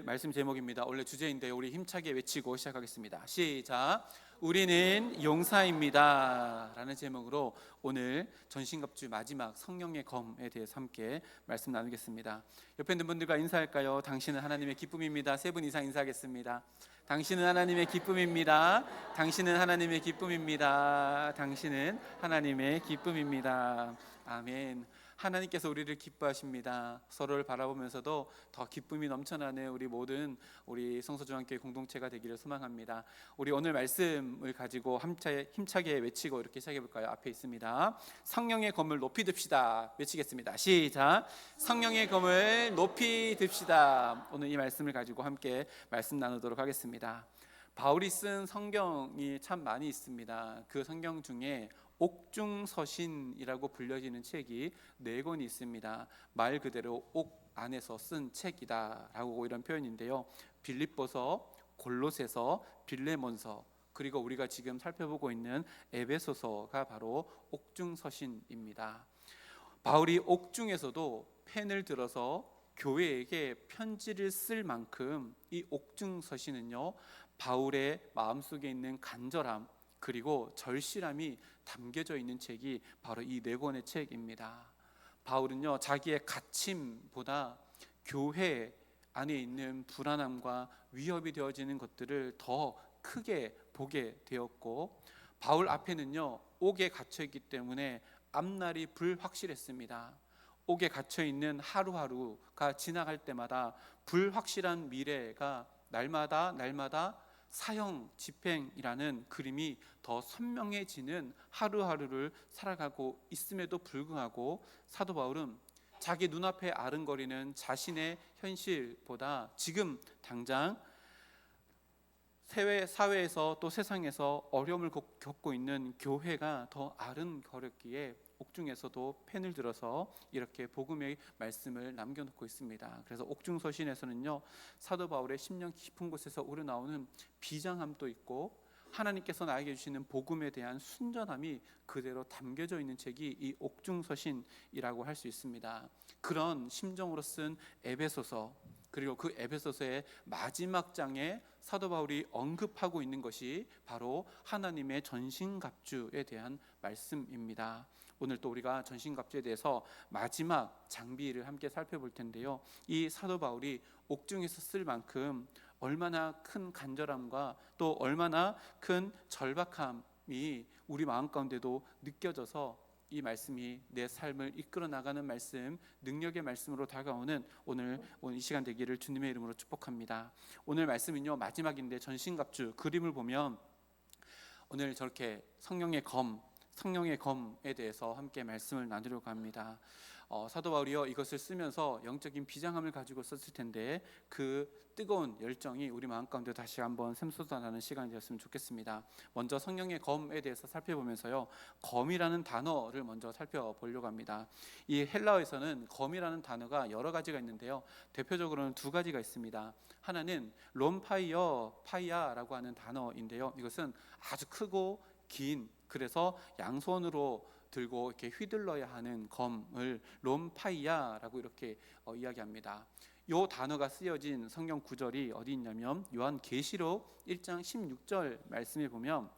말씀 제목입니다. 원래 주제인데요. 우리 힘차게 외치고 시작하겠습니다. 시작. 우리는 용사입니다 라는 제목으로 오늘 전신갑주 마지막 성령의 검에 대해서 함께 말씀 나누겠습니다. 옆에 있는 분들과 인사할까요? 당신은 하나님의 기쁨입니다. 세 분 이상 인사하겠습니다. 당신은 하나님의 기쁨입니다. 당신은 하나님의 기쁨입니다. 당신은 하나님의 기쁨입니다. 아멘. 하나님께서 우리를 기뻐하십니다. 서로를 바라보면서도 더 기쁨이 넘쳐나는 우리 모든 우리 성서중앙교회 공동체가 되기를 소망합니다. 우리 오늘 말씀을 가지고 힘차게 외치고 이렇게 시작해 볼까요? 앞에 있습니다. 성령의 검을 높이 듭시다. 외치겠습니다. 시작. 성령의 검을 높이 듭시다. 오늘 이 말씀을 가지고 함께 말씀 나누도록 하겠습니다. 바울이 쓴 성경이 참 많이 있습니다. 그 성경 중에 옥중서신이라고 불려지는 책이 4권이 있습니다. 말 그대로 옥 안에서 쓴 책이다라고 이런 표현인데요. 빌립보서, 골로새서, 빌레몬서, 그리고 우리가 지금 살펴보고 있는 에베소서가 바로 옥중서신입니다. 바울이 옥중에서도 펜을 들어서 교회에게 편지를 쓸 만큼 이 옥중서신은요, 바울의 마음속에 있는 간절함 그리고 절실함이 담겨져 있는 책이 바로 이 4권의 책입니다. 바울은요, 자기의 갇힘보다 교회 안에 있는 불안함과 위협이 되어지는 것들을 더 크게 보게 되었고, 바울 앞에는요, 옥에 갇혀 있기 때문에 앞날이 불확실했습니다. 옥에 갇혀 있는 하루하루가 지나갈 때마다 불확실한 미래가 날마다 사형 집행이라는 그림이 더 선명해지는 하루하루를 살아가고 있음에도 불구하고 사도 바울은 자기 눈앞에 아른거리는 자신의 현실보다 지금 당장 사회에서 또 세상에서 어려움을 겪고 있는 교회가 더 아른거렸기에 옥중에서도 펜을 들어서 이렇게 복음의 말씀을 남겨놓고 있습니다. 그래서 옥중서신에서는요, 사도 바울의 심령 깊은 곳에서 우러나오는 비장함도 있고 하나님께서 나에게 주시는 복음에 대한 순전함이 그대로 담겨져 있는 책이 이 옥중서신이라고 할 수 있습니다. 그런 심정으로 쓴 에베소서, 그리고 그 에베소서의 마지막 장에 사도 바울이 언급하고 있는 것이 바로 하나님의 전신갑주에 대한 말씀입니다. 오늘 또 우리가 전신갑주에 대해서 마지막 장비를 함께 살펴볼 텐데요, 이 사도 바울이 옥중에서 쓸 만큼 얼마나 큰 간절함과 또 얼마나 큰 절박함이 우리 마음 가운데도 느껴져서 이 말씀이 내 삶을 이끌어 나가는 말씀, 능력의 말씀으로 다가오는 오늘 이 시간 되기를 주님의 이름으로 축복합니다. 오늘 말씀은요, 마지막인데 전신갑주 그림을 보면 오늘 저렇게 성령의 검에 대해서 함께 말씀을 나누려고 합니다. 사도 바울이요, 이것을 쓰면서 영적인 비장함을 가지고 썼을 텐데 그 뜨거운 열정이 우리 마음 가운데 다시 한번 샘솟아나는 시간이 되었으면 좋겠습니다. 먼저 성령의 검에 대해서 살펴보면서요, 검이라는 단어를 먼저 살펴보려고 합니다. 이 헬라어에서는 검이라는 단어가 여러 가지가 있는데요, 대표적으로는 2가지가 있습니다. 하나는 파이아라고 하는 단어인데요, 이것은 아주 크고 긴, 그래서 양손으로 들고 이렇게 휘둘러야 하는 검을 롬파이아라고 이렇게 이야기합니다. 이 단어가 쓰여진 성경 구절이 어디 있냐면 요한계시록 1장 16절 말씀에 보면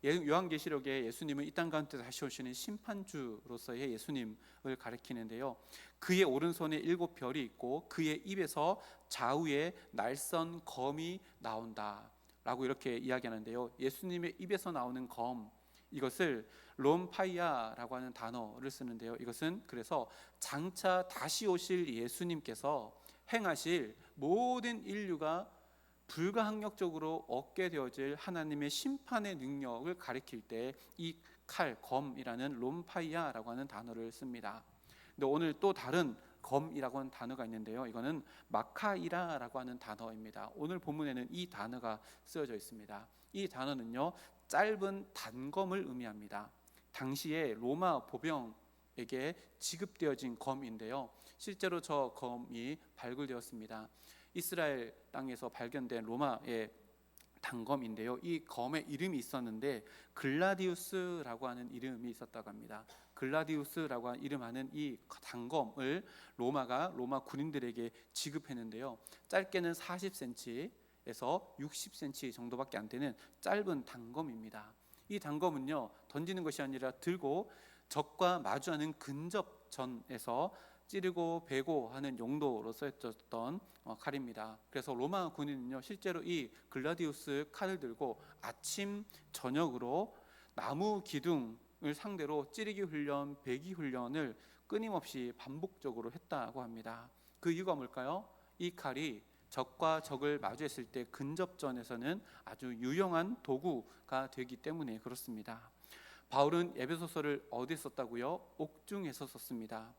요한계시록에 예수님은 이 땅 가운데 다시 오시는 심판주로서의 예수님을 가리키는데요, 그의 오른손에 7별이 있고 그의 입에서 좌우에 날선 검이 나온다 라고 이렇게 이야기하는데요, 예수님의 입에서 나오는 검, 이것을 롬파이아라고 하는 단어를 쓰는데요, 이것은 그래서 장차 다시 오실 예수님께서 행하실 모든 인류가 불가항력적으로 얻게 되어질 하나님의 심판의 능력을 가리킬 때 이 칼, 검이라는 롬파이아라고 하는 단어를 씁니다. 근데 오늘 또 다른 검이라고 하는 단어가 있는데요, 이거는 마카이라라고 하는 단어입니다. 오늘 본문에는 이 단어가 쓰여져 있습니다. 이 단어는요, 짧은 단검을 의미합니다. 당시에 로마 보병에게 지급되어진 검인데요, 실제로 저 검이 발굴되었습니다. 이스라엘 땅에서 발견된 로마의 단검인데요, 이 검의 이름이 있었는데 글라디우스라고 하는 이름이 있었다고 합니다. 글라디우스라고 하는 이름하는 이 단검을 로마 군인들에게 지급했는데요. 짧게는 40cm에서 60cm 정도밖에 안 되는 짧은 단검입니다. 이 단검은요, 던지는 것이 아니라 들고 적과 마주하는 근접전에서 찌르고 베고 하는 용도로 쓰였던 칼입니다. 그래서 로마 군인은요, 실제로 이 글라디우스 칼을 들고 아침 저녁으로 나무 기둥을 상대로 찌르기 훈련, 베기 훈련을 끊임없이 반복적으로 했다고 합니다. 그 이유가 뭘까요? 이 칼이 적과 적을 마주했을 때 근접전에서는 아주 유용한 도구가 되기 때문에 그렇습니다. 바울은 에베소서를 어디에 썼다고요? 옥중에서 썼습니다.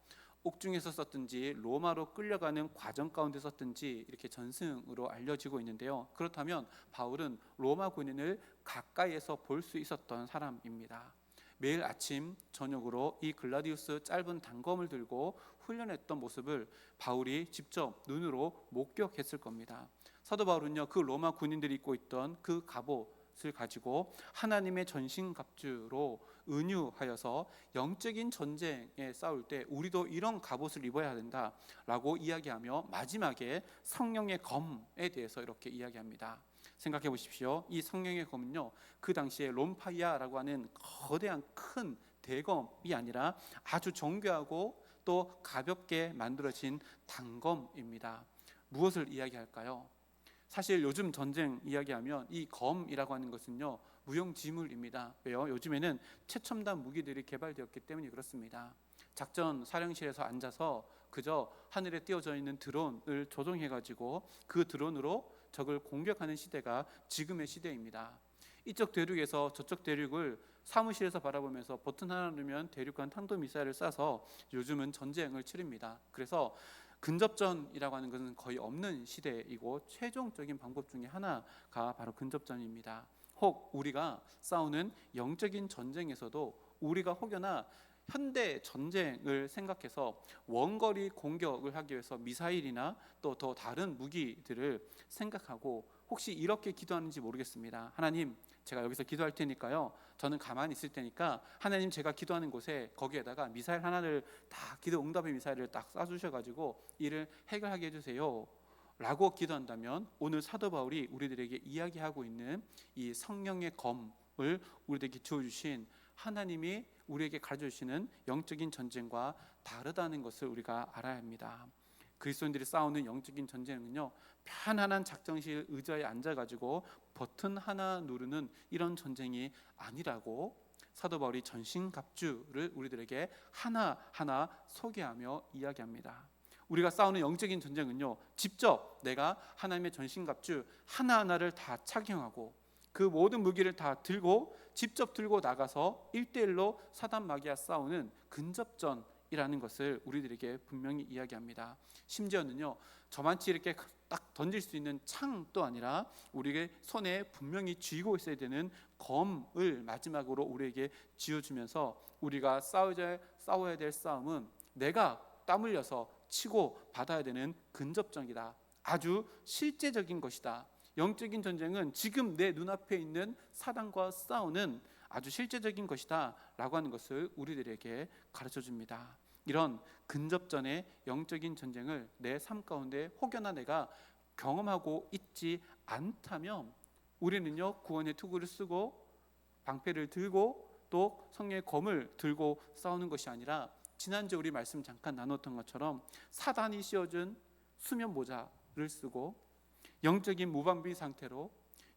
옥중에서 썼든지 로마로 끌려가는 과정 가운데 썼든지 이렇게 전승으로 알려지고 있는데요. 그렇다면 바울은 로마 군인을 가까이에서 볼 수 있었던 사람입니다. 매일 아침 저녁으로 이 글라디우스 짧은 단검을 들고 훈련했던 모습을 바울이 직접 눈으로 목격했을 겁니다. 사도 바울은요, 그 로마 군인들이 입고 있던 그 갑옷을 가지고 하나님의 전신갑주로 은유하여서 영적인 전쟁에 싸울 때 우리도 이런 갑옷을 입어야 된다라고 이야기하며 마지막에 성령의 검에 대해서 이렇게 이야기합니다. 생각해 보십시오. 이 성령의 검은요, 그 당시에 롬파이아라고 하는 거대한 큰 대검이 아니라 아주 정교하고 또 가볍게 만들어진 단검입니다. 무엇을 이야기할까요? 사실 요즘 전쟁 이야기하면 이 검이라고 하는 것은요, 무용지물입니다. 왜요? 요즘에는 최첨단 무기들이 개발되었기 때문에 그렇습니다. 작전 사령실에서 앉아서 그저 하늘에 띄워져 있는 드론을 조종해가지고 그 드론으로 적을 공격하는 시대가 지금의 시대입니다. 이쪽 대륙에서 저쪽 대륙을 사무실에서 바라보면서 버튼 하나 누르면 대륙간 탄도미사일을 쏴서 요즘은 전쟁을 치릅니다. 그래서 근접전이라고 하는 것은 거의 없는 시대이고 최종적인 방법 중에 하나가 바로 근접전입니다. 혹 우리가 싸우는 영적인 전쟁에서도 우리가 혹여나 현대 전쟁을 생각해서 원거리 공격을 하기 위해서 미사일이나 또 더 다른 무기들을 생각하고 혹시 이렇게 기도하는지 모르겠습니다. 하나님, 제가 여기서 기도할 테니까요, 저는 가만히 있을 테니까 하나님, 제가 기도하는 곳에 거기에다가 미사일 하나를 다 기도 응답의 미사일을 딱 쏴주셔가지고 이를 해결하게 해주세요 라고 기도한다면 오늘 사도 바울이 우리들에게 이야기하고 있는 이 성령의 검을 우리들에게 주어주신 하나님이 우리에게 가르쳐주시는 영적인 전쟁과 다르다는 것을 우리가 알아야 합니다. 그리스도인들이 싸우는 영적인 전쟁은요, 편안한 작전실 의자에 앉아가지고 버튼 하나 누르는 이런 전쟁이 아니라고 사도 바울이 전신갑주를 우리들에게 하나하나 소개하며 이야기합니다. 우리가 싸우는 영적인 전쟁은요, 직접 내가 하나님의 전신갑주 하나하나를 다 착용하고 그 모든 무기를 다 들고 직접 들고 나가서 1대1로 사단 마귀와 싸우는 근접전이라는 것을 우리들에게 분명히 이야기합니다. 심지어는요, 저만치 이렇게 딱 던질 수 있는 창도 아니라 우리의 손에 분명히 쥐고 있어야 되는 검을 마지막으로 우리에게 쥐어주면서 우리가 싸워야 될 싸움은 내가 땀 흘려서 치고 받아야 되는 근접전이다. 아주 실제적인 것이다. 영적인 전쟁은 지금 내 눈앞에 있는 사단과 싸우는 아주 실제적인 것이다 라고 하는 것을 우리들에게 가르쳐 줍니다. 이런 근접전의 영적인 전쟁을 내 삶 가운데 혹여나 내가 경험하고 있지 않다면 우리는요, 구원의 투구를 쓰고 방패를 들고 또 성령의 검을 들고 싸우는 것이 아니라 지난주 우리 말씀 잠깐 나눴던 것처럼 사단이 씌워준 수면 모자를 쓰고 영적인 무방비 상태로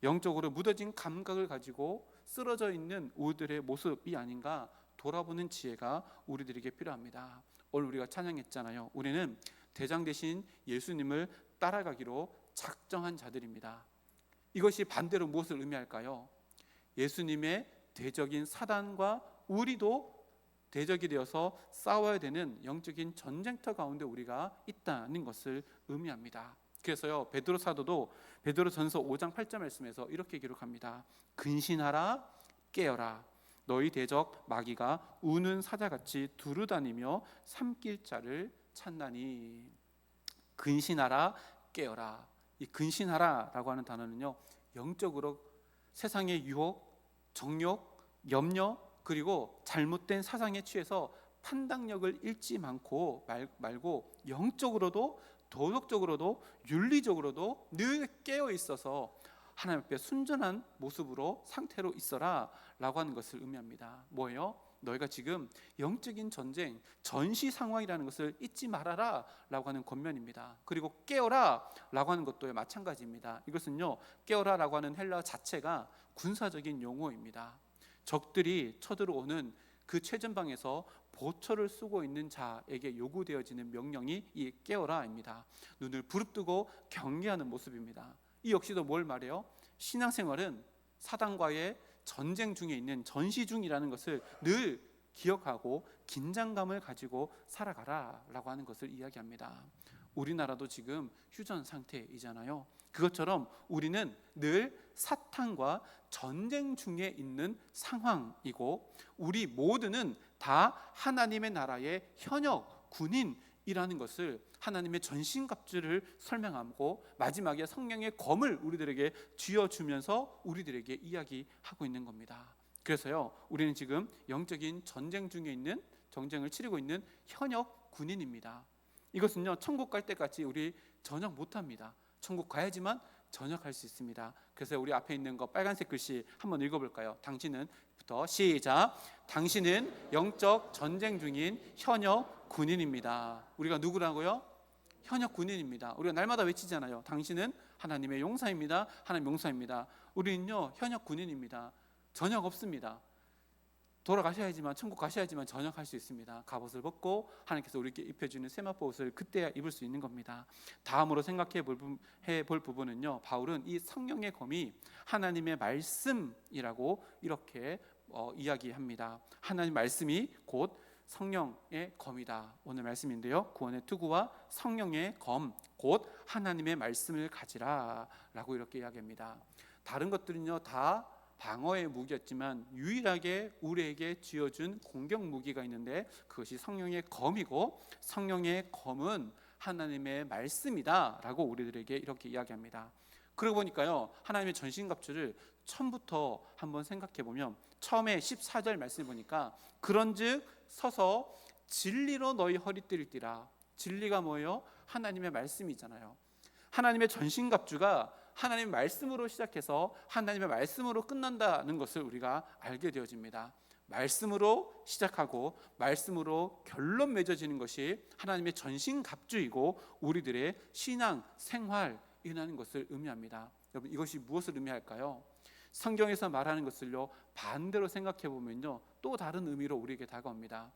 영적으로 무뎌진 감각을 가지고 쓰러져 있는 우리들의 모습이 아닌가 돌아보는 지혜가 우리들에게 필요합니다. 오늘 우리가 찬양했잖아요. 우리는 대장 되신 예수님을 따라가기로 작정한 자들입니다. 이것이 반대로 무엇을 의미할까요? 예수님의 대적인 사단과 우리도 대적이 되어서 싸워야 되는 영적인 전쟁터 가운데 우리가 있다는 것을 의미합니다. 그래서요, 베드로 사도도 베드로전서 5장 8절 말씀에서 이렇게 기록합니다. 근신하라, 깨어라. 너희 대적 마귀가 우는 사자같이 두루다니며 삼킬 자를 찾나니. 근신하라, 깨어라. 이 근신하라라고 하는 단어는요, 영적으로 세상의 유혹, 정욕, 염려, 그리고 잘못된 사상에 취해서 판단력을 잃지 말고 영적으로도 도덕적으로도 윤리적으로도 늘 깨어 있어서 하나님 앞에 순전한 모습으로 상태로 있어라 라고 하는 것을 의미합니다. 뭐예요? 너희가 지금 영적인 전쟁, 전시 상황이라는 것을 잊지 말아라 라고 하는 권면입니다. 그리고 깨어라 라고 하는 것도 마찬가지입니다. 이것은요, 깨어라 라고 하는 헬라어 자체가 군사적인 용어입니다. 적들이 쳐들어오는 그 최전방에서 보초를 쓰고 있는 자에게 요구되어지는 명령이 이 깨어라입니다. 눈을 부릅뜨고 경계하는 모습입니다. 이 역시도 뭘 말해요? 신앙생활은 사단과의 전쟁 중에 있는 전시 중이라는 것을 늘 기억하고 긴장감을 가지고 살아가라 라고 하는 것을 이야기합니다. 우리나라도 지금 휴전 상태이잖아요. 그것처럼 우리는 늘 사탄과 전쟁 중에 있는 상황이고, 우리 모두는 다 하나님의 나라의 현역 군인이라는 것을 하나님의 전신갑주를 설명하고 마지막에 성령의 검을 우리들에게 쥐어주면서 우리들에게 이야기하고 있는 겁니다. 그래서요, 우리는 지금 영적인 전쟁 중에 있는, 전쟁을 치르고 있는 현역 군인입니다. 이것은요, 천국 갈 때까지 우리 전역 못합니다. 천국 가야지만 전역할 수 있습니다. 그래서 우리 앞에 있는 거 빨간색 글씨 한번 읽어볼까요? 당신은부터 시작. 당신은 영적 전쟁 중인 현역 군인입니다. 우리가 누구라고요? 현역 군인입니다. 우리가 날마다 외치잖아요. 당신은 하나님의 용사입니다. 하나님 용사입니다. 우리는요, 현역 군인입니다. 전역 없습니다. 돌아가셔야지만, 천국 가셔야지만 전역할 수 있습니다. 갑옷을 벗고 하나님께서 우리에게 입혀주는 세마포 옷을 그때야 입을 수 있는 겁니다. 다음으로 생각해 볼 부분은요, 바울은 이 성령의 검이 하나님의 말씀이라고 이렇게 이야기합니다. 하나님 말씀이 곧 성령의 검이다. 오늘 말씀인데요, 구원의 투구와 성령의 검, 곧 하나님의 말씀을 가지라 라고 이렇게 이야기합니다. 다른 것들은요 다 방어의 무기였지만 유일하게 우리에게 쥐어준 공격 무기가 있는데 그것이 성령의 검이고, 성령의 검은 하나님의 말씀이다 라고 우리들에게 이렇게 이야기합니다. 그러고 보니까요, 하나님의 전신갑주를 처음부터 한번 생각해 보면 처음에 14절 말씀을 보니까 그런즉 서서 진리로 너희 허리띠를 띠라. 진리가 뭐예요? 하나님의 말씀이잖아요. 하나님의 전신갑주가 하나님의 말씀으로 시작해서 하나님의 말씀으로 끝난다는 것을 우리가 알게 되어집니다. 말씀으로 시작하고 말씀으로 결론 맺어지는 것이 하나님의 전신갑주이고 우리들의 신앙 생활이라는 것을 의미합니다. 여러분, 이것이 무엇을 의미할까요? 성경에서 말하는 것을요 반대로 생각해 보면요 또 다른 의미로 우리에게 다가옵니다.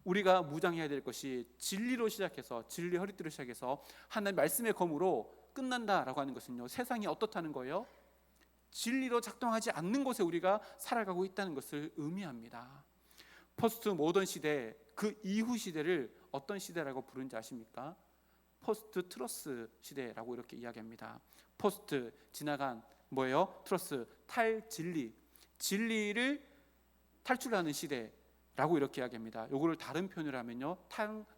우리가 무장해야 될 것이 진리로 시작해서, 진리 허리띠로 시작해서 하나님의 말씀의 검으로 끝난다라고 하는 것은요, 세상이 어떻다는 거예요? 진리로 작동하지 않는 곳에 우리가 살아가고 있다는 것을 의미합니다. 포스트 모던 시대, 그 이후 시대를 어떤 시대라고 부르는지 아십니까? 포스트 트러스 시대라고 이렇게 이야기합니다. 포스트, 지나간, 뭐예요? 트러스, 탈진리, 진리를 탈출하는 시대라고 이렇게 이야기합니다. 요거를 다른 표현으로 하면요,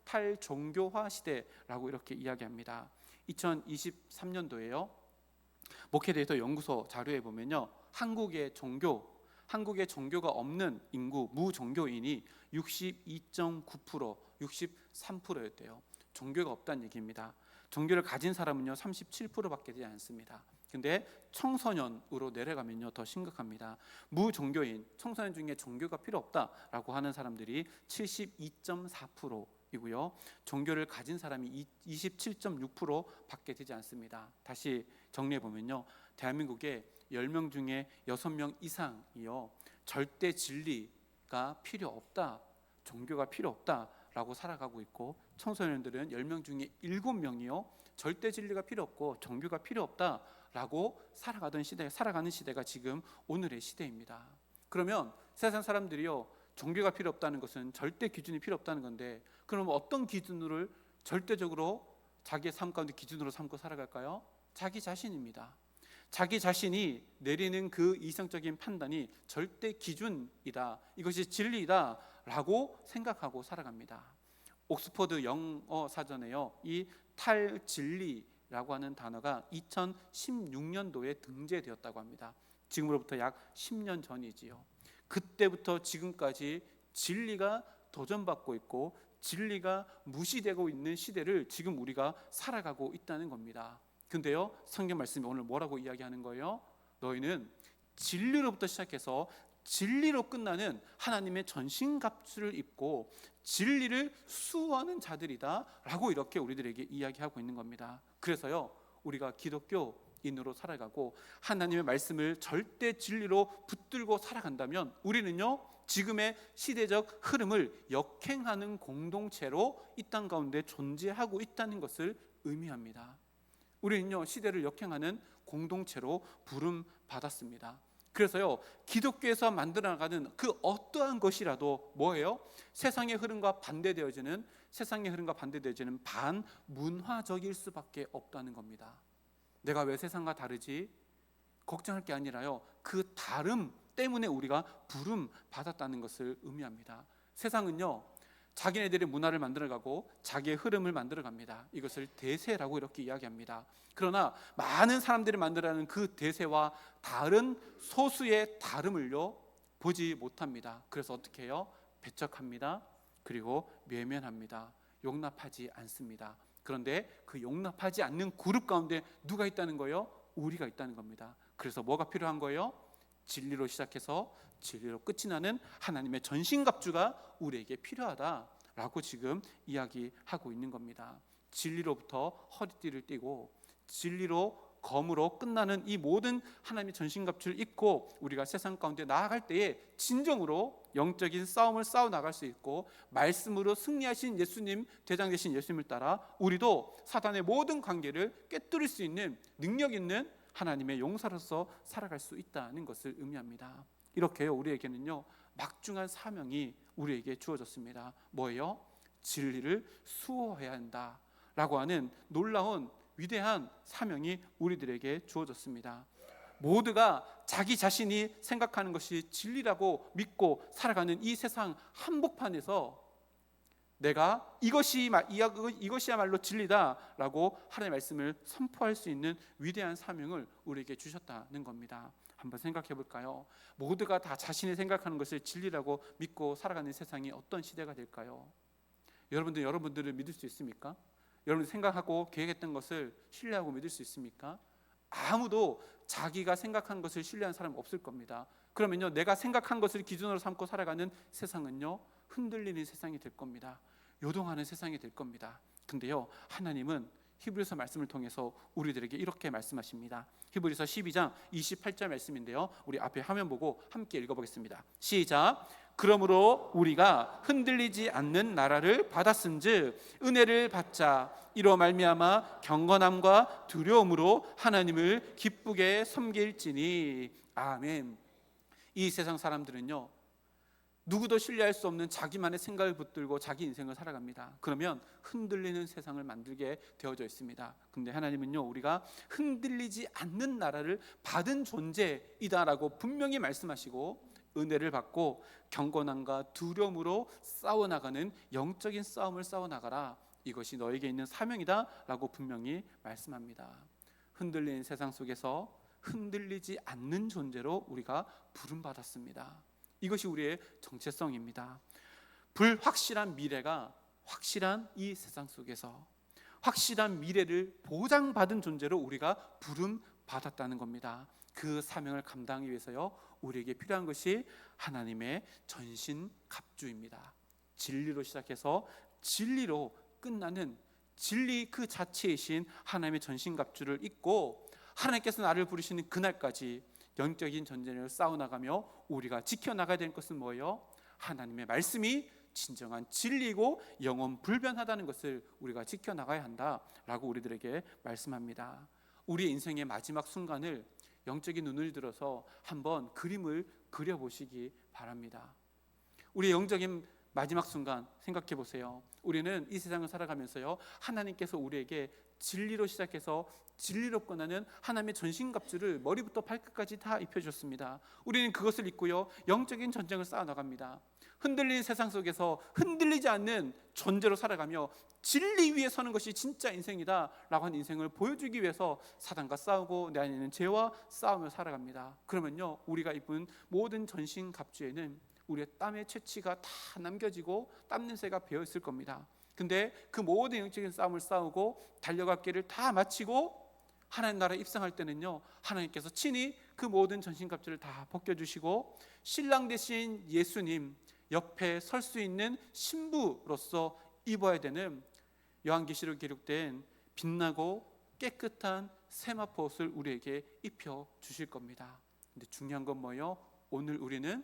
탈종교화 시대라고 이렇게 이야기합니다. 2023년도에요 목회데이터 연구소 자료에 보면요, 한국의 종교가 없는 인구, 무종교인이 62.9%, 63%였대요. 종교가 없다는 얘기입니다. 종교를 가진 사람은요 37%밖에 되지 않습니다. 근데 청소년으로 내려가면요 더 심각합니다. 무종교인, 청소년 중에 종교가 필요 없다라고 하는 사람들이 72.4%이고요. 종교를 가진 사람이 27.6%밖에 되지 않습니다. 다시 정리해 보면요, 대한민국에 10명 중에 6명 이상이요 절대 진리가 필요 없다, 종교가 필요 없다라고 살아가고 있고, 청소년들은 10명 중에 7명이요 절대 진리가 필요 없고 종교가 필요 없다라고 살아가는 시대가 지금 오늘의 시대입니다. 그러면 세상 사람들이요 종교가 필요 없다는 것은 절대 기준이 필요 없다는 건데, 그럼 어떤 기준을 절대적으로 자기의 삶 가운데 기준으로 삼고 살아갈까요? 자기 자신입니다. 자기 자신이 내리는 그 이성적인 판단이 절대 기준이다, 이것이 진리다 라고 생각하고 살아갑니다. 옥스퍼드 영어 사전에요 이 탈진리라고 하는 단어가 2016년도에 등재되었다고 합니다. 지금으로부터 약 10년 전이지요. 그때부터 지금까지 진리가 도전받고 있고 진리가 무시되고 있는 시대를 지금 우리가 살아가고 있다는 겁니다. 근데요, 성경 말씀이 오늘 뭐라고 이야기하는 거예요? 너희는 진리로부터 시작해서 진리로 끝나는 하나님의 전신갑주를 입고 진리를 수호하는 자들이다 라고 이렇게 우리들에게 이야기하고 있는 겁니다. 그래서요, 우리가 기독교인으로 살아가고 하나님의 말씀을 절대 진리로 붙들고 살아간다면 우리는요, 지금의 시대적 흐름을 역행하는 공동체로 이 땅 가운데 존재하고 있다는 것을 의미합니다. 우리는요, 시대를 역행하는 공동체로 부름받았습니다. 그래서요, 기독교에서 만들어나가는 그 어떠한 것이라도 뭐예요? 세상의 흐름과 반대되어지는 반문화적일 수밖에 없다는 겁니다. 내가 왜 세상과 다르지? 걱정할 게 아니라요, 그 다름 때문에 우리가 부름받았다는 것을 의미합니다. 세상은요, 자기네들의 문화를 만들어가고 자기의 흐름을 만들어갑니다. 이것을 대세라고 이렇게 이야기합니다. 그러나 많은 사람들이 만들어가는 그 대세와 다른 소수의 다름을요, 보지 못합니다. 그래서 어떻게 해요? 배척합니다. 그리고 외면합니다. 용납하지 않습니다. 그런데 그 용납하지 않는 그룹 가운데 누가 있다는 거예요? 우리가 있다는 겁니다. 그래서 뭐가 필요한 거예요? 진리로 시작해서 진리로 끝이 나는 하나님의 전신갑주가 우리에게 필요하다라고 지금 이야기하고 있는 겁니다. 진리로부터 허리띠를 띠고 진리로 검으로 끝나는 이 모든 하나님의 전신갑주를 입고 우리가 세상 가운데 나아갈 때에 진정으로 영적인 싸움을 싸워 나갈 수 있고 말씀으로 승리하신 예수님, 대장 되신 예수님을 따라 우리도 사단의 모든 관계를 꿰뚫을 수 있는 능력 있는 하나님의 용사로서 살아갈 수 있다는 것을 의미합니다. 이렇게요, 우리에게는요, 막중한 사명이 우리에게 주어졌습니다. 뭐예요? 진리를 수호해야 한다라고 하는 놀라운 위대한 사명이 우리들에게 주어졌습니다. 모두가 자기 자신이 생각하는 것이 진리라고 믿고 살아가는 이 세상 한복판에서 내가 이것이야말로 진리다라고 하나님의 말씀을 선포할 수 있는 위대한 사명을 우리에게 주셨다는 겁니다. 한번 생각해 볼까요? 모두가 다 자신이 생각하는 것을 진리라고 믿고 살아가는 세상이 어떤 시대가 될까요? 여러분들을 믿을 수 있습니까? 여러분들 생각하고 계획했던 것을 신뢰하고 믿을 수 있습니까? 아무도 자기가 생각한 것을 신뢰하는 사람 없을 겁니다. 그러면요, 내가 생각한 것을 기준으로 삼고 살아가는 세상은요, 흔들리는 세상이 될 겁니다. 요동하는 세상이 될 겁니다. 근데요, 하나님은 히브리서 말씀을 통해서 우리들에게 이렇게 말씀하십니다. 히브리서 12장 28절 말씀인데요, 우리 앞에 화면 보고 함께 읽어보겠습니다. 시작. 그러므로 우리가 흔들리지 않는 나라를 받았은즉 은혜를 받자. 이로 말미암아 경건함과 두려움으로 하나님을 기쁘게 섬길지니. 아멘. 이 세상 사람들은요, 누구도 신뢰할 수 없는 자기만의 생각을 붙들고 자기 인생을 살아갑니다. 그러면 흔들리는 세상을 만들게 되어져 있습니다. 근데 하나님은요, 우리가 흔들리지 않는 나라를 받은 존재이다라고 분명히 말씀하시고 은혜를 받고 경건함과 두려움으로 싸워나가는 영적인 싸움을 싸워나가라. 이것이 너에게 있는 사명이다라고 분명히 말씀합니다. 흔들리는 세상 속에서 흔들리지 않는 존재로 우리가 부름받았습니다. 이것이 우리의 정체성입니다. 불확실한 미래가 확실한 이 세상 속에서 확실한 미래를 보장받은 존재로 우리가 부름받았다는 겁니다. 그 사명을 감당하기 위해서요, 우리에게 필요한 것이 하나님의 전신갑주입니다. 진리로 시작해서 진리로 끝나는 진리 그 자체이신 하나님의 전신갑주를 입고 하나님께서 나를 부르시는 그날까지 영적인 전쟁을 싸워나가며 우리가 지켜나가야 되는 것은 뭐예요? 하나님의 말씀이 진정한 진리고 영원 불변하다는 것을 우리가 지켜나가야 한다라고 우리들에게 말씀합니다. 우리의 인생의 마지막 순간을 영적인 눈을 들어서 한번 그림을 그려보시기 바랍니다. 우리의 영적인 마지막 순간 생각해 보세요. 우리는 이 세상을 살아가면서요, 하나님께서 우리에게 진리로 시작해서 진리로 끝나는 하나님의 전신갑주를 머리부터 발끝까지 다 입혀주셨습니다. 우리는 그것을 입고요, 영적인 전쟁을 쌓아나갑니다. 흔들리는 세상 속에서 흔들리지 않는 존재로 살아가며 진리 위에 서는 것이 진짜 인생이다 라고 하는 인생을 보여주기 위해서 사단과 싸우고 내 안에 있는 죄와 싸우며 살아갑니다. 그러면요, 우리가 입은 모든 전신갑주에는 우리의 땀의 채취가 다 남겨지고 땀 냄새가 배어있을 겁니다. 근데 그 모든 영적인 싸움을 싸우고 달려갈 길을 다 마치고 하나님 나라에 입성할 때는요, 하나님께서 친히 그 모든 전신갑주를 다 벗겨주시고 신랑 되신 예수님 옆에 설 수 있는 신부로서 입어야 되는 요한계시록 기록된 빛나고 깨끗한 세마포 옷을 우리에게 입혀 주실 겁니다. 근데 중요한 건 뭐예요? 오늘 우리는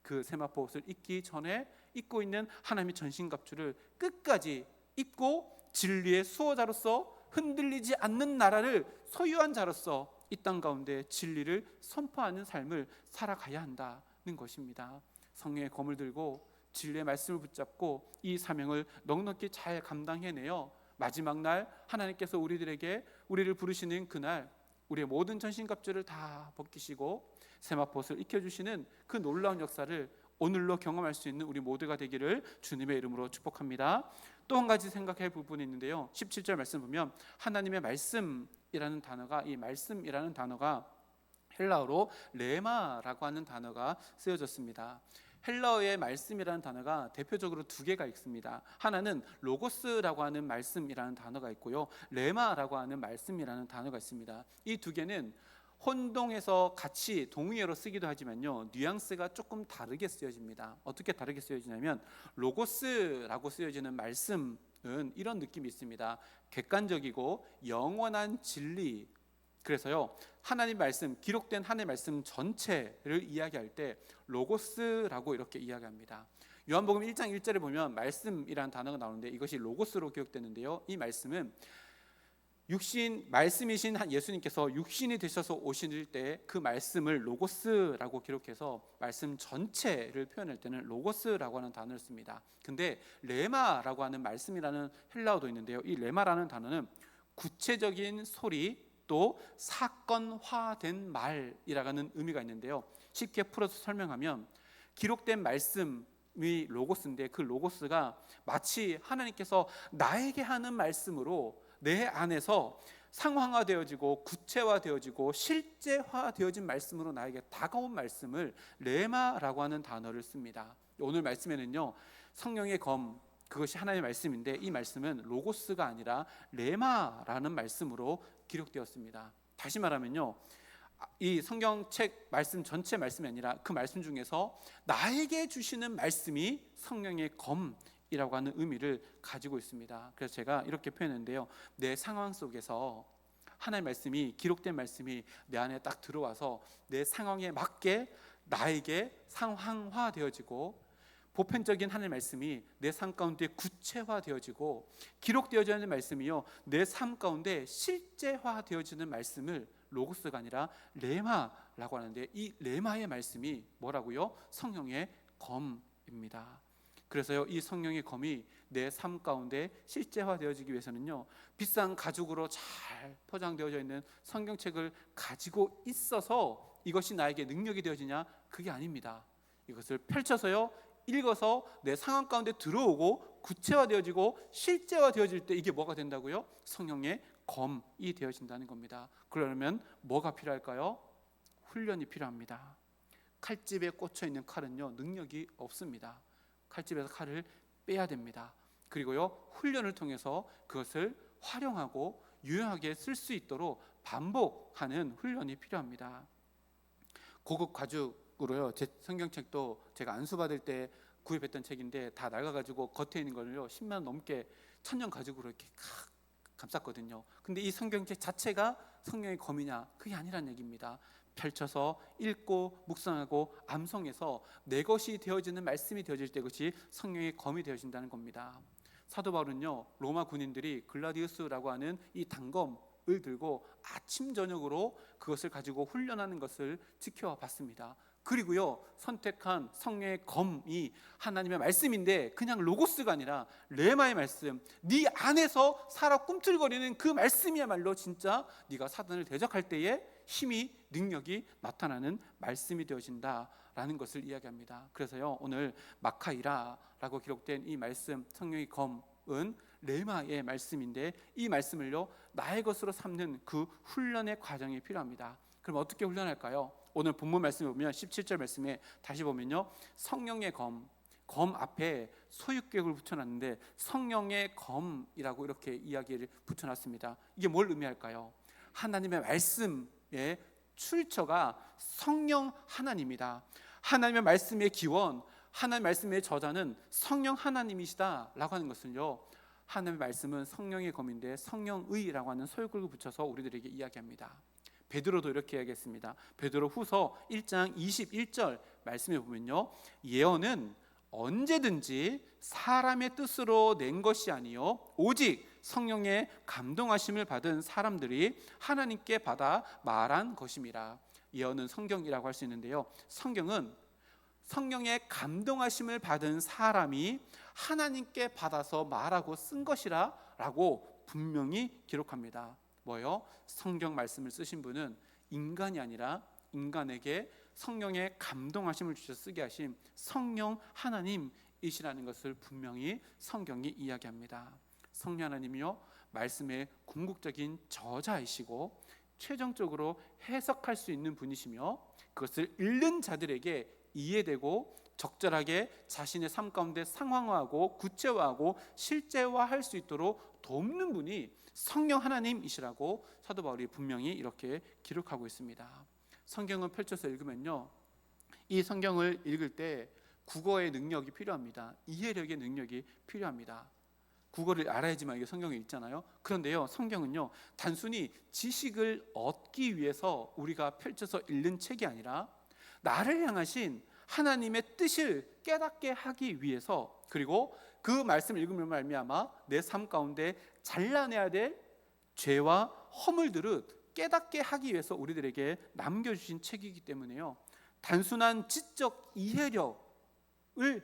그 세마포 옷을 입기 전에 입고 있는 하나님의 전신갑주를 끝까지 입고 진리의 수호자로서 흔들리지 않는 나라를 소유한 자로서 이 땅 가운데 진리를 선포하는 삶을 살아가야 한다는 것입니다. 성령의 검을 들고 진리의 말씀을 붙잡고 이 사명을 넉넉히 잘 감당해내어 마지막 날 하나님께서 우리를 부르시는 그날 우리의 모든 전신갑주를 다 벗기시고 세마포옷을 입혀주시는 그 놀라운 역사를 오늘로 경험할 수 있는 우리 모두가 되기를 주님의 이름으로 축복합니다. 또 한 가지 생각할 부분이 있는데요, 17절 말씀 보면 하나님의 말씀이라는 단어가, 이 말씀이라는 단어가 헬라어로 레마라고 하는 단어가 쓰여졌습니다. 헬라어의 말씀이라는 단어가 대표적으로 두 개가 있습니다. 하나는 로고스라고 하는 말씀이라는 단어가 있고요, 레마라고 하는 말씀이라는 단어가 있습니다. 이 두 개는 혼동해서 같이 동의어로 쓰기도 하지만요, 뉘앙스가 조금 다르게 쓰여집니다. 어떻게 다르게 쓰여지냐면 로고스라고 쓰여지는 말씀은 이런 느낌이 있습니다. 객관적이고 영원한 진리. 그래서요, 하나님 말씀, 기록된 하나님 말씀 전체를 이야기할 때 로고스라고 이렇게 이야기합니다. 요한복음 1장 1절에 보면 말씀이라는 단어가 나오는데 이것이 로고스로 기록되는데요, 이 말씀은 말씀이신 예수님께서 육신이 되셔서 오실 때 그 말씀을 로고스라고 기록해서 말씀 전체를 표현할 때는 로고스라고 하는 단어를 씁니다. 근데 레마라고 하는 말씀이라는 헬라어도 있는데요, 이 레마라는 단어는 구체적인 소리 또 사건화된 말이라는 의미가 있는데요, 쉽게 풀어서 설명하면 기록된 말씀이 로고스인데 그 로고스가 마치 하나님께서 나에게 하는 말씀으로 내 안에서 상황화되어지고 구체화되어지고 실제화되어진 말씀으로 나에게 다가온 말씀을 레마라고 하는 단어를 씁니다. 오늘 말씀에는요, 성령의 검, 그것이 하나님의 말씀인데 이 말씀은 로고스가 아니라 레마라는 말씀으로 기록되었습니다. 다시 말하면요, 이 성경책 말씀 전체 말씀이 아니라 그 말씀 중에서 나에게 주시는 말씀이 성령의 검이라고 하는 의미를 가지고 있습니다. 그래서 제가 이렇게 표현했는데요, 내 상황 속에서 하나님의 말씀이, 기록된 말씀이 내 안에 딱 들어와서 내 상황에 맞게 나에게 상황화되어지고 보편적인 하나님의 말씀이 내 삶 가운데 구체화되어지고 기록되어져 있는 말씀이요, 내 삶 가운데 실제화되어지는 말씀을 로고스가 아니라 레마라고 하는데 이 레마의 말씀이 뭐라고요? 성령의 검입니다. 그래서요, 이 성령의 검이 내 삶 가운데 실제화되어지기 위해서는요, 비싼 가죽으로 잘 포장되어져 있는 성경책을 가지고 있어서 이것이 나에게 능력이 되어지냐? 그게 아닙니다. 이것을 펼쳐서요, 읽어서 내 상황 가운데 들어오고 구체화되어지고 실제화되어질 때 이게 뭐가 된다고요? 성령의 검이 되어진다는 겁니다. 그러려면 뭐가 필요할까요? 훈련이 필요합니다. 칼집에 꽂혀 있는 칼은요, 능력이 없습니다. 칼집에서 칼을 빼야 됩니다. 그리고요, 훈련을 통해서 그것을 활용하고 유용하게 쓸 수 있도록 반복하는 훈련이 필요합니다. 고급 가죽으로요, 제 성경책도 제가 안수받을 때 구입했던 책인데 다 낡아가지고 겉에 있는 거를요 10만 원 넘게 천년 가죽으로 이렇게 감쌌거든요. 근데 이 성경책 자체가 성령의 검이냐? 그게 아니란 얘기입니다. 펼쳐서 읽고 묵상하고 암송해서 내 것이 되어지는 말씀이 되어질 때 그것이 성령의 검이 되어진다는 겁니다. 사도 바울은요, 로마 군인들이 글라디우스라고 하는 이 단검을 들고 아침 저녁으로 그것을 가지고 훈련하는 것을 지켜봤습니다. 그리고요, 선택한 성령의 검이 하나님의 말씀인데 그냥 로고스가 아니라 레마의 말씀, 네 안에서 살아 꿈틀거리는 그 말씀이야말로 진짜 네가 사단을 대적할 때에 힘이, 능력이 나타나는 말씀이 되어진다라는 것을 이야기합니다. 그래서요, 오늘 마카이라라고 기록된 이 말씀, 성령의 검은 레마의 말씀인데 이 말씀을요, 나의 것으로 삼는 그 훈련의 과정이 필요합니다. 그럼 어떻게 훈련할까요? 오늘 본문 말씀에 보면 17절 말씀에 다시 보면요, 성령의 검 앞에 소유격을 붙여놨는데 성령의 검이라고 이렇게 이야기를 붙여놨습니다. 이게 뭘 의미할까요? 하나님의 말씀의 출처가 성령 하나님이다. 하나님의 말씀의 기원, 하나님의 말씀의 저자는 성령 하나님이시다라고 하는 것을요, 하나님의 말씀은 성령의 검인데 성령의라고 하는 소유격을 붙여서 우리들에게 이야기합니다. 베드로도 이렇게 이야기했습니다. 베드로 후서 1장 21절 말씀에 보면요, 예언은 언제든지 사람의 뜻으로 낸 것이 아니요 오직 성령의 감동하심을 받은 사람들이 하나님께 받아 말한 것임이라. 예언은 성경이라고 할 수 있는데요, 성경은 성령의 감동하심을 받은 사람이 하나님께 받아서 말하고 쓴 것이라 라고 분명히 기록합니다. 뭐요? 성경 말씀을 쓰신 분은 인간이 아니라 인간에게 성령의 감동하심을 주셔 쓰게 하신 성령 하나님이시라는 것을 분명히 성경이 이야기합니다. 성령 하나님이요, 말씀의 궁극적인 저자이시고 최종적으로 해석할 수 있는 분이시며 그것을 읽는 자들에게 이해되고 적절하게 자신의 삶 가운데 상황화하고 구체화하고 실제화할 수 있도록 돕는 분이 성령 하나님이시라고 사도 바울이 분명히 이렇게 기록하고 있습니다. 성경을 펼쳐서 읽으면요, 이 성경을 읽을 때 국어의 능력이 필요합니다. 이해력의 능력이 필요합니다. 국어를 알아야지만 이게 성경을 읽잖아요. 그런데요, 성경은요, 단순히 지식을 얻기 위해서 우리가 펼쳐서 읽는 책이 아니라 나를 향하신 하나님의 뜻을 깨닫게 하기 위해서, 그리고 그 말씀을 읽으면 말미암아 내 삶 가운데 잘라내야 될 죄와 허물들을 깨닫게 하기 위해서 우리들에게 남겨주신 책이기 때문에요, 단순한 지적 이해력을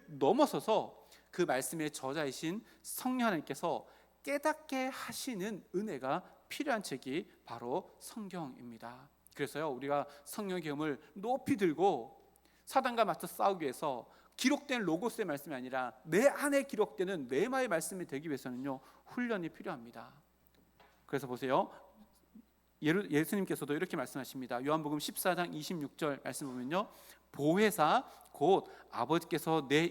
넘어서서 그 말씀의 저자이신 성령 하나님께서 깨닫게 하시는 은혜가 필요한 책이 바로 성경입니다. 그래서요, 우리가 성령의 경험을 높이 들고 사단과 맞서 싸우기 위해서 기록된 로고스의 말씀이 아니라 내 안에 기록되는 레마의 말씀이 되기 위해서는요, 훈련이 필요합니다. 그래서 보세요, 예수님께서도 이렇게 말씀하십니다. 요한복음 14장 26절 말씀 보면요, 보혜사 곧 아버지께서 내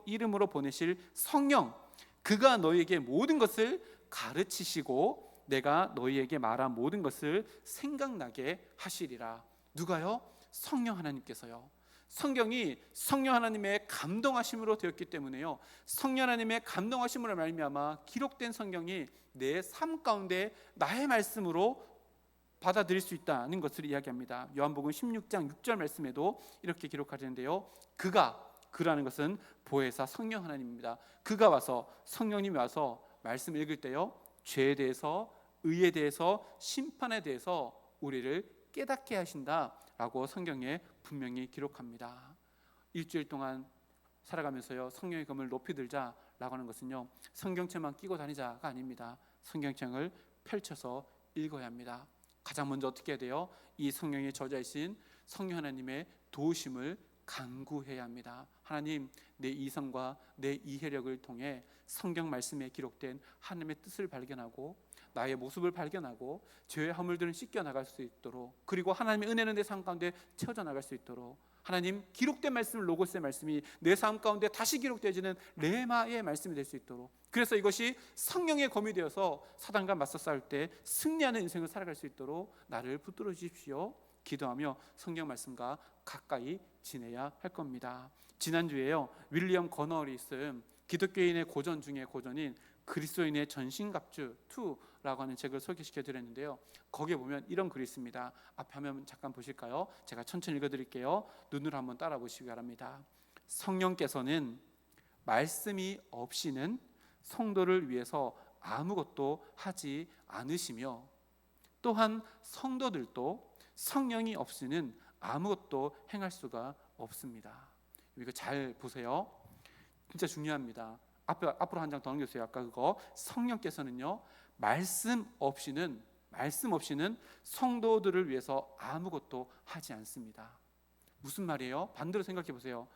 이름으로 보내실 성령, 그가 너희에게 모든 것을 가르치시고 내가 너희에게 말한 모든 것을 생각나게 하시리라. 누가요? 성령 하나님께서요. 성경이 성령 하나님의 감동하심으로 되었기 때문에요, 성령 하나님의 감동하심으로 말미암아 기록된 성경이 내 삶 가운데 나의 말씀으로 받아들일 수 있다는 것을 이야기합니다. 요한복음 16장 6절 말씀에도 이렇게 기록하는데요, 그라는 것은 보혜사 성령 하나님입니다. 그가 와서, 성령님이 와서 말씀 읽을 때요, 죄에 대해서, 의에 대해서, 심판에 대해서 우리를 깨닫게 하신다라고 성경에 분명히 기록합니다. 일주일 동안 살아가면서요, 성령의 검을 높이 들자라고 하는 것은요, 성경책만 끼고 다니자가 아닙니다. 성경책을 펼쳐서 읽어야 합니다. 가장 먼저 어떻게 해야 돼요? 이 성령의 저자이신 성령 하나님의 도우심을 간구해야 합니다. 하나님, 내 이성과 내 이해력을 통해 성경 말씀에 기록된 하나님의 뜻을 발견하고 나의 모습을 발견하고 죄의 허물들을 씻겨나갈 수 있도록, 그리고 하나님의 은혜는 내 삶 가운데 채워져 나갈 수 있도록, 하나님 기록된 말씀, 로고스의 말씀이 내 삶 가운데 다시 기록되어지는 레마의 말씀이 될 수 있도록, 그래서 이것이 성령의 검이 되어서 사단과 맞서 싸울 때 승리하는 인생을 살아갈 수 있도록 나를 붙들어 주십시오. 기도하며 성경 말씀과 가까이 지내야 할 겁니다. 지난주에요, 윌리엄 거너리 쓴 기독교인의 고전 중에 고전인 그리스도인의 전신갑주 2라고 하는 책을 소개시켜 드렸는데요, 거기에 보면 이런 글이 있습니다. 앞에 화면 잠깐 보실까요? 제가 천천히 읽어드릴게요. 눈으로 한번 따라 보시기 바랍니다. 성령께서는 말씀이 없이는 성도를 위해서 아무것도 하지 않으시며, 또한 성도들도 성령이 없이는 아무것도 행할 수가 없습니다. 이거 잘 보세요. 진짜 중요합니다. 앞으로 한 장 더 넘겨주세요. 아까 그거 성령께서는요 말씀 없이는 성도들을 위해서 아무것도 하지 않습니다. 무슨 말이에요? 반대로 생각해 보세요.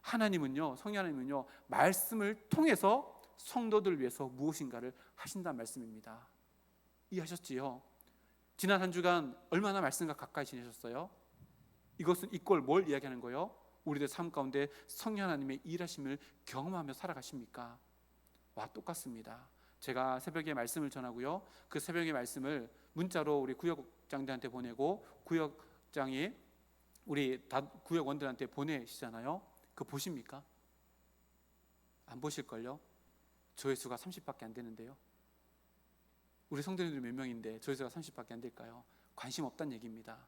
성령 하나님은요 말씀을 통해서 성도들을 위해서 무엇인가를 하신다는 말씀입니다. 이해하셨지요? 지난 한 주간 얼마나 말씀과 가까이 지내셨어요? 이것은 이꼴 뭘 이야기하는 거예요? 우리들 삶 가운데 성령 하나님의 일하심을 경험하며 살아가십니까? 와, 똑같습니다. 제가 새벽에 말씀을 전하고요, 그 새벽의 말씀을 문자로 우리 구역장들한테 보내고 구역장이 우리 구역원들한테 보내시잖아요. 그거 보십니까? 안 보실걸요? 조회수가 30밖에 안 되는데요. 우리 성도님들 몇 명인데 조회수가 30밖에 안 될까요? 관심 없다는 얘기입니다.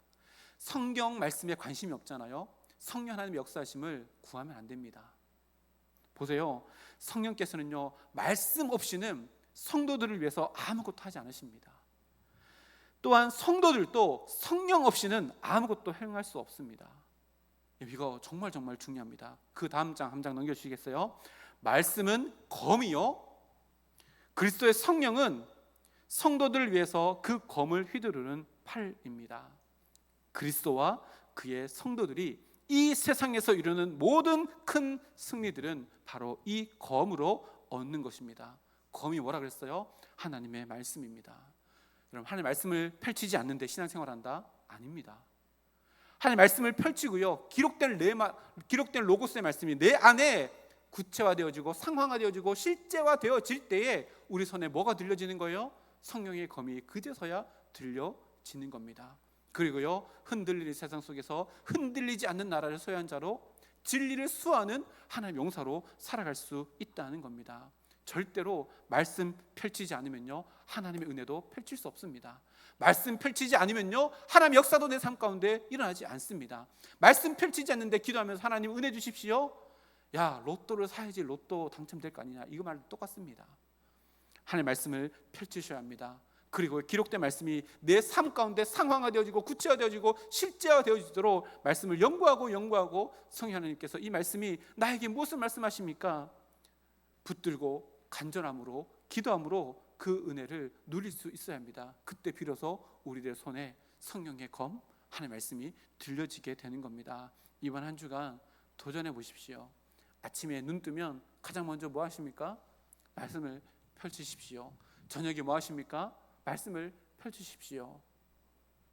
성경 말씀에 관심이 없잖아요. 성령 하나님의 역사하심을 구하면 안 됩니다. 보세요. 성령께서는요 말씀 없이는 성도들을 위해서 아무것도 하지 않으십니다. 또한 성도들도 성령 없이는 아무것도 행할 수 없습니다. 이거 정말 중요합니다. 그 다음 장 한 장 넘겨주시겠어요? 말씀은 검이요, 그리스도의 성령은 성도들을 위해서 그 검을 휘두르는 팔입니다. 그리스도와 그의 성도들이 이 세상에서 이루는 모든 큰 승리들은 바로 이 검으로 얻는 것입니다. 검이 뭐라 그랬어요? 하나님의 말씀입니다. 여러분, 하나님의 말씀을 펼치지 않는데 신앙생활한다? 아닙니다. 하나님의 말씀을 펼치고요, 기록된 로고스의 말씀이 내 안에 구체화되어지고 상황화되어지고 실제화되어질 때에 우리 손에 뭐가 들려지는 거예요? 성령의 검이 그제서야 들려지는 겁니다. 그리고요, 흔들리는 세상 속에서 흔들리지 않는 나라를 소유한 자로 진리를 수호하는 하나님의 용사로 살아갈 수 있다는 겁니다. 절대로 말씀 펼치지 않으면요 하나님의 은혜도 펼칠 수 없습니다. 말씀 펼치지 않으면요 하나님의 역사도 내 삶 가운데 일어나지 않습니다. 말씀 펼치지 않는데 기도하면서 하나님 은혜 주십시오, 야 로또를 사야지 로또 당첨될 거 아니냐, 이거 말 똑같습니다. 하나님의 말씀을 펼치셔야 합니다. 그리고 기록된 말씀이 내 삶 가운데 상황화되어지고 구체화되어지고 실제화되어지도록 말씀을 연구하고 성령 하나님께서 이 말씀이 나에게 무엇을 말씀하십니까? 붙들고 간절함으로 기도함으로 그 은혜를 누릴 수 있어야 합니다. 그때 비로소 우리들의 손에 성령의 검, 하나님의 말씀이 들려지게 되는 겁니다. 이번 한 주간 도전해 보십시오. 아침에 눈 뜨면 가장 먼저 뭐 하십니까? 말씀을 펼치십시오. 저녁에 뭐 하십니까? 말씀을 펼치십시오.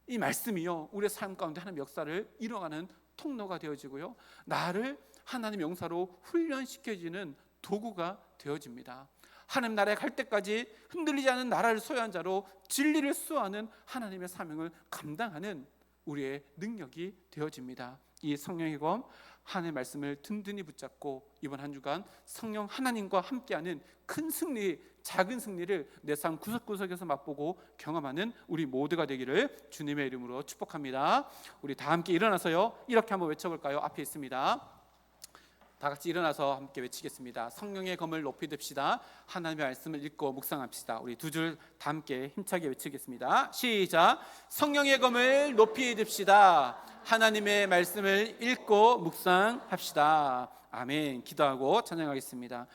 이 말씀이요 우리의 삶 가운데 하나님의 역사를 이뤄가는 통로가 되어지고요, 나를 하나님의 용사로 훈련시켜지는 도구가 되어집니다. 하나님 나라에 갈 때까지 흔들리지 않는 나라를 소유한 자로 진리를 수호하는 하나님의 사명을 감당하는 우리의 능력이 되어집니다. 이 성령의 검, 하나님의 말씀을 든든히 붙잡고 이번 한 주간 성령 하나님과 함께하는 큰 승리, 작은 승리를 내 삶 구석구석에서 맛보고 경험하는 우리 모두가 되기를 주님의 이름으로 축복합니다. 우리 다 함께 일어나서요 이렇게 한번 외쳐볼까요? 앞에 있습니다. 다 같이 일어나서 함께 외치겠습니다. 성령의 검을 높이 듭시다. 하나님의 말씀을 읽고 묵상합시다. 우리 두 줄 다 함께 힘차게 외치겠습니다. 시작. 성령의 검을 높이 듭시다. 하나님의 말씀을 읽고 묵상합시다. 아멘. 기도하고 찬양하겠습니다.